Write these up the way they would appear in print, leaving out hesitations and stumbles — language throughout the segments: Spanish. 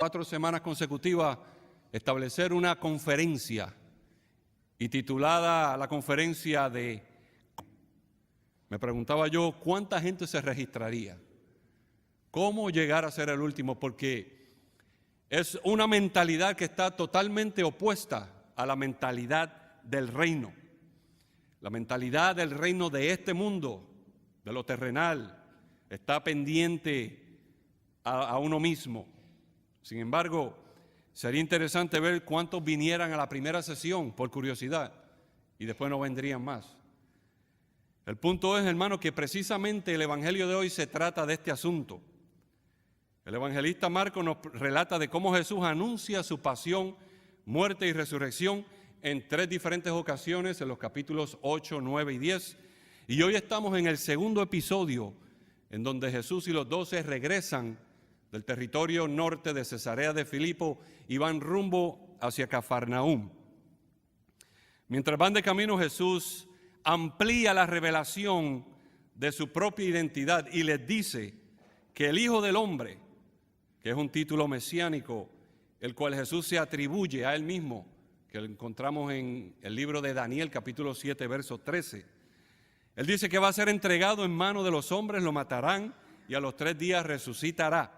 4 semanas consecutivas establecer una conferencia y titulada la conferencia de... Me preguntaba yo, ¿cuánta gente se registraría? ¿Cómo llegar a ser el último? Porque es una mentalidad que está totalmente opuesta a la mentalidad del reino. La mentalidad del reino de este mundo, de lo terrenal, está pendiente a uno mismo. Sin embargo, sería interesante ver cuántos vinieran a la primera sesión por curiosidad y después no vendrían más. El punto es, hermano, que precisamente el evangelio de hoy se trata de este asunto. El evangelista Marcos nos relata de cómo Jesús anuncia su pasión, muerte y resurrección en 3 diferentes ocasiones, en los capítulos 8, 9 y 10. Y hoy estamos en el segundo episodio, en donde Jesús y los 12 regresan del territorio norte de Cesarea de Filipo y van rumbo hacia Cafarnaúm. Mientras van de camino, Jesús amplía la revelación de su propia identidad y les dice que el Hijo del Hombre, que es un título mesiánico, el cual Jesús se atribuye a él mismo, que lo encontramos en el libro de Daniel, capítulo 7, verso 13. Él dice que va a ser entregado en manos de los hombres, lo matarán y a los 3 días resucitará.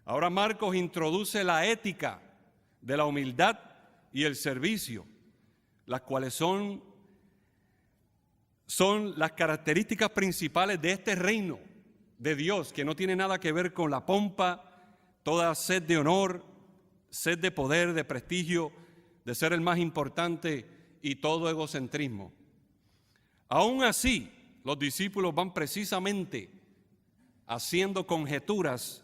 Ahora Marcos introduce la ética de la humildad y el servicio, las cuales son las características principales de este reino de Dios, que no tiene nada que ver con la pompa, toda sed de honor, sed de poder, de prestigio, de ser el más importante y todo egocentrismo. Aún así, los discípulos van precisamente haciendo conjeturas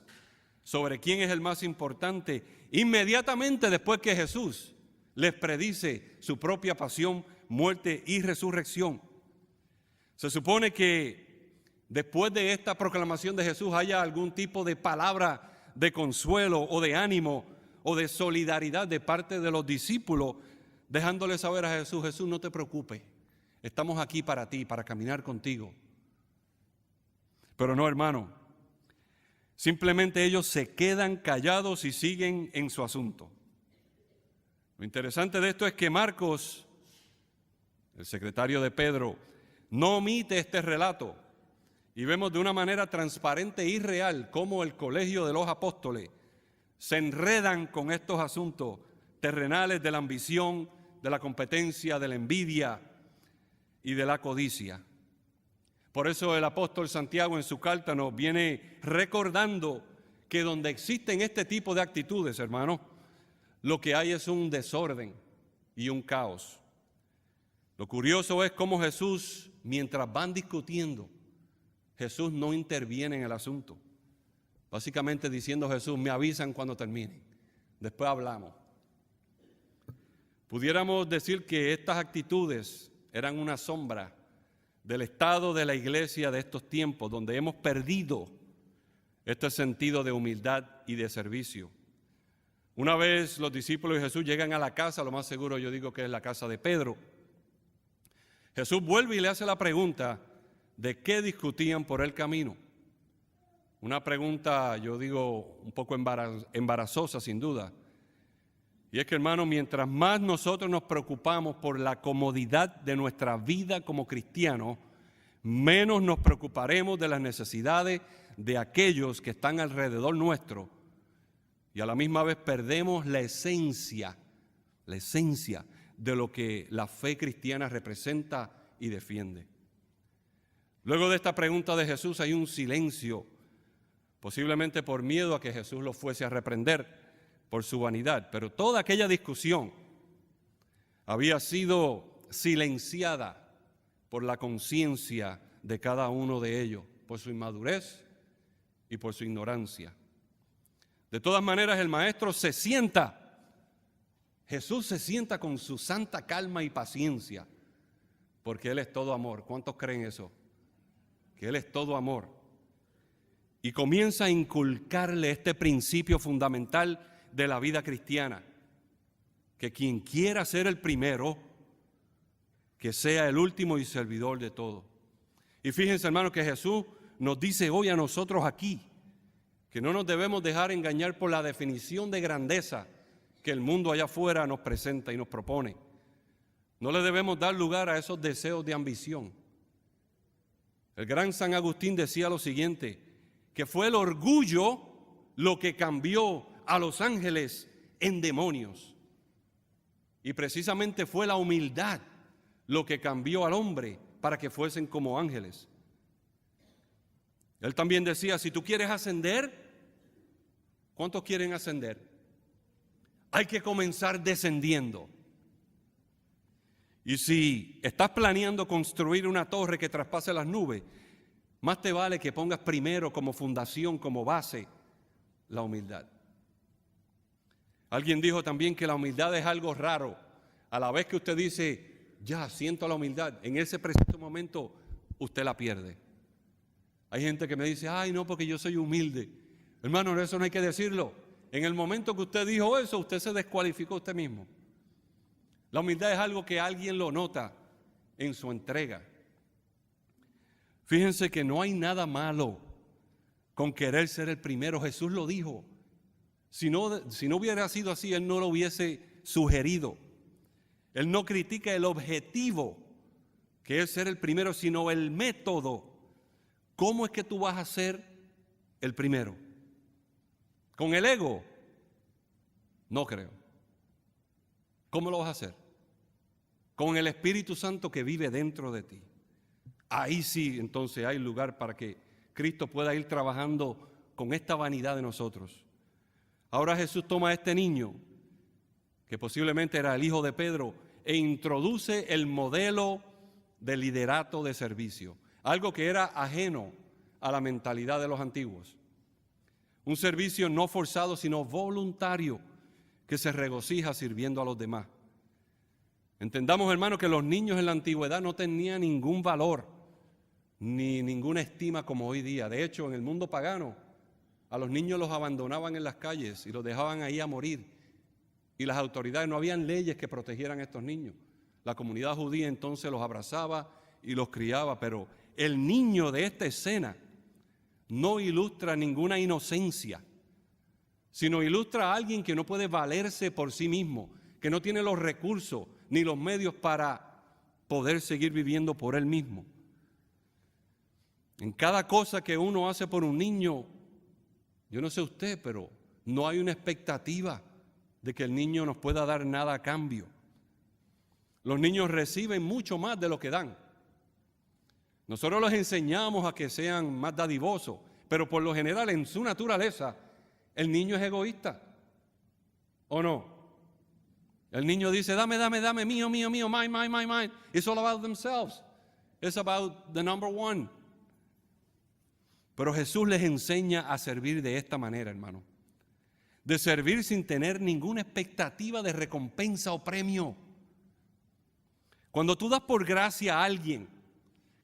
sobre quién es el más importante, inmediatamente después que Jesús les predice su propia pasión, muerte y resurrección. Se supone que después de esta proclamación de Jesús haya algún tipo de palabra de consuelo o de ánimo o de solidaridad de parte de los discípulos, dejándole saber a Jesús: Jesús, no te preocupes, estamos aquí para ti, para caminar contigo. Pero no, hermano, simplemente ellos se quedan callados y siguen en su asunto. Lo interesante de esto es que Marcos, el secretario de Pedro, no omite este relato y vemos de una manera transparente y real cómo el colegio de los apóstoles se enredan con estos asuntos terrenales de la ambición, de la competencia, de la envidia y de la codicia. Por eso el apóstol Santiago en su carta nos viene recordando que donde existen este tipo de actitudes, hermanos, lo que hay es un desorden y un caos. Lo curioso es cómo Jesús, mientras van discutiendo, Jesús no interviene en el asunto. Básicamente diciendo Jesús: me avisan cuando terminen, después hablamos. Pudiéramos decir que estas actitudes eran una sombra del estado de la iglesia de estos tiempos, donde hemos perdido este sentido de humildad y de servicio. Una vez los discípulos de Jesús llegan a la casa, lo más seguro yo digo que es la casa de Pedro, Jesús vuelve y le hace la pregunta de qué discutían por el camino. Una pregunta, yo digo, un poco embarazosa sin duda. Y es que, hermano, mientras más nosotros nos preocupamos por la comodidad de nuestra vida como cristianos, menos nos preocuparemos de las necesidades de aquellos que están alrededor nuestro. Y a la misma vez perdemos la esencia de lo que la fe cristiana representa y defiende. Luego de esta pregunta de Jesús hay un silencio, posiblemente por miedo a que Jesús los fuese a reprender por su vanidad, pero toda aquella discusión había sido silenciada por la conciencia de cada uno de ellos, por su inmadurez y por su ignorancia. De todas maneras, el maestro se sienta, Jesús se sienta con su santa calma y paciencia, porque Él es todo amor. ¿Cuántos creen eso? Que Él es todo amor. Y comienza a inculcarle este principio fundamental de la vida cristiana, que quien quiera ser el primero, que sea el último y servidor de todo. Y fíjense, hermanos, que Jesús nos dice hoy a nosotros aquí que no nos debemos dejar engañar por la definición de grandeza que el mundo allá afuera nos presenta y nos propone. No le debemos dar lugar a esos deseos de ambición. El gran San Agustín decía lo siguiente, que fue el orgullo lo que cambió a los ángeles en demonios. Y precisamente fue la humildad lo que cambió al hombre para que fuesen como ángeles. Él también decía, si tú quieres ascender, ¿cuántos quieren ascender? Hay que comenzar descendiendo. Y si estás planeando construir una torre que traspase las nubes, más te vale que pongas primero como fundación, como base, la humildad. Alguien dijo también que la humildad es algo raro. A la vez que usted dice, ya siento la humildad, en ese preciso momento usted la pierde. Hay gente que me dice, ay no, porque yo soy humilde. Hermano, eso no hay que decirlo. En el momento que usted dijo eso, usted se descualificó usted mismo. La humildad es algo que alguien lo nota en su entrega. Fíjense que no hay nada malo con querer ser el primero. Jesús lo dijo. Si no hubiera sido así, Él no lo hubiese sugerido. Él no critica el objetivo, que es ser el primero, sino el método. ¿Cómo es que tú vas a ser el primero? ¿Con el ego? No creo. ¿Cómo lo vas a hacer? Con el Espíritu Santo que vive dentro de ti. Ahí sí, entonces hay lugar para que Cristo pueda ir trabajando con esta vanidad de nosotros. Ahora Jesús toma a este niño, que posiblemente era el hijo de Pedro, e introduce el modelo de liderato de servicio, algo que era ajeno a la mentalidad de los antiguos. Un servicio no forzado, sino voluntario, que se regocija sirviendo a los demás. Entendamos, hermanos, que los niños en la antigüedad no tenían ningún valor, ni ninguna estima como hoy día. De hecho, en el mundo pagano, a los niños los abandonaban en las calles y los dejaban ahí a morir. Y las autoridades, no habían leyes que protegieran a estos niños. La comunidad judía entonces los abrazaba y los criaba, pero el niño de esta escena no ilustra ninguna inocencia, sino ilustra a alguien que no puede valerse por sí mismo, que no tiene los recursos ni los medios para poder seguir viviendo por él mismo. En cada cosa que uno hace por un niño, yo no sé usted, pero no hay una expectativa de que el niño nos pueda dar nada a cambio. Los niños reciben mucho más de lo que dan. Nosotros los enseñamos a que sean más dadivosos, pero por lo general en su naturaleza el niño es egoísta, ¿o no? El niño dice, dame, dame, dame, mío, mío, mío, mine, mine, mine, mine. It's all about themselves. It's about the number one. Pero Jesús les enseña a servir de esta manera, hermano. De servir sin tener ninguna expectativa de recompensa o premio. Cuando tú das por gracia a alguien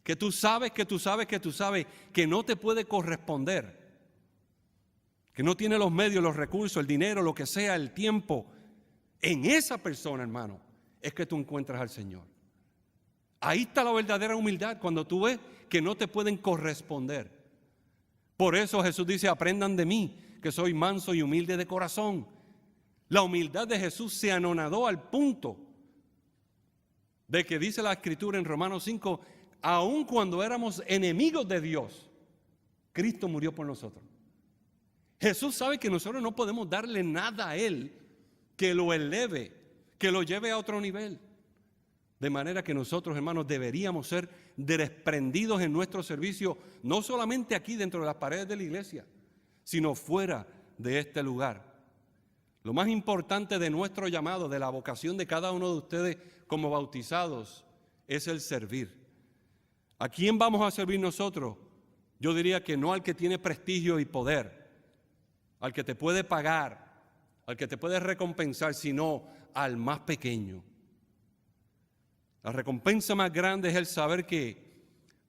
que tú sabes que no te puede corresponder, que no tiene los medios, los recursos, el dinero, lo que sea, el tiempo, en esa persona, hermano, es que tú encuentras al Señor. Ahí está la verdadera humildad, cuando tú ves que no te pueden corresponder. Por eso Jesús dice, aprendan de mí, que soy manso y humilde de corazón. La humildad de Jesús se anonadó al punto de que dice la Escritura en Romanos 5, aun cuando éramos enemigos de Dios, Cristo murió por nosotros. Jesús sabe que nosotros no podemos darle nada a Él que lo eleve, que lo lleve a otro nivel. De manera que nosotros, hermanos, deberíamos ser desprendidos en nuestro servicio, no solamente aquí dentro de las paredes de la iglesia, sino fuera de este lugar. Lo más importante de nuestro llamado, de la vocación de cada uno de ustedes como bautizados, es el servir. ¿A quién vamos a servir nosotros? Yo diría que no al que tiene prestigio y poder, al que te puede pagar, al que te puede recompensar, sino al más pequeño. La recompensa más grande es el saber que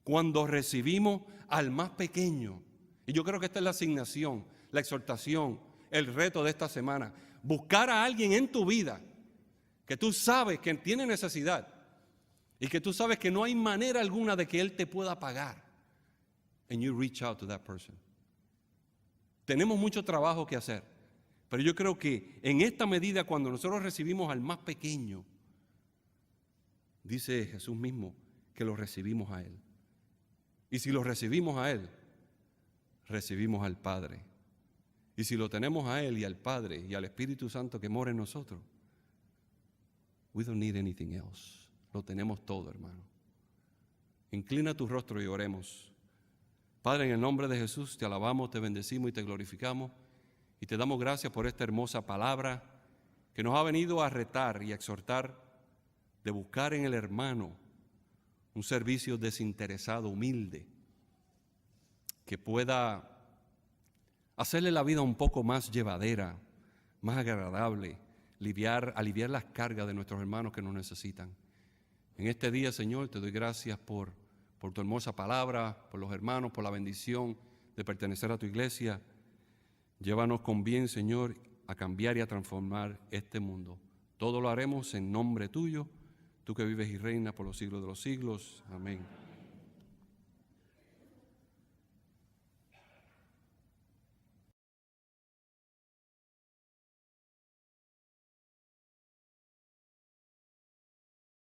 cuando recibimos al más pequeño, y yo creo que esta es la asignación, la exhortación, el reto de esta semana, buscar a alguien en tu vida que tú sabes que tiene necesidad y que tú sabes que no hay manera alguna de que él te pueda pagar. And you reach out to that person. Tenemos mucho trabajo que hacer, pero yo creo que en esta medida, cuando nosotros recibimos al más pequeño, dice Jesús mismo que lo recibimos a Él. Y si lo recibimos a Él, recibimos al Padre. Y si lo tenemos a Él y al Padre y al Espíritu Santo que mora en nosotros, we don't need anything else. Lo tenemos todo, hermano. Inclina tu rostro y oremos. Padre, en el nombre de Jesús, te alabamos, te bendecimos y te glorificamos. Y te damos gracias por esta hermosa palabra que nos ha venido a retar y a exhortar de buscar en el hermano un servicio desinteresado, humilde, que pueda hacerle la vida un poco más llevadera, más agradable, aliviar las cargas de nuestros hermanos que nos necesitan. En este día, Señor, te doy gracias por tu hermosa palabra, por los hermanos, por la bendición de pertenecer a tu iglesia. Llévanos con bien, Señor, a cambiar y a transformar este mundo. Todo lo haremos en nombre tuyo, tú que vives y reinas por los siglos de los siglos. Amén.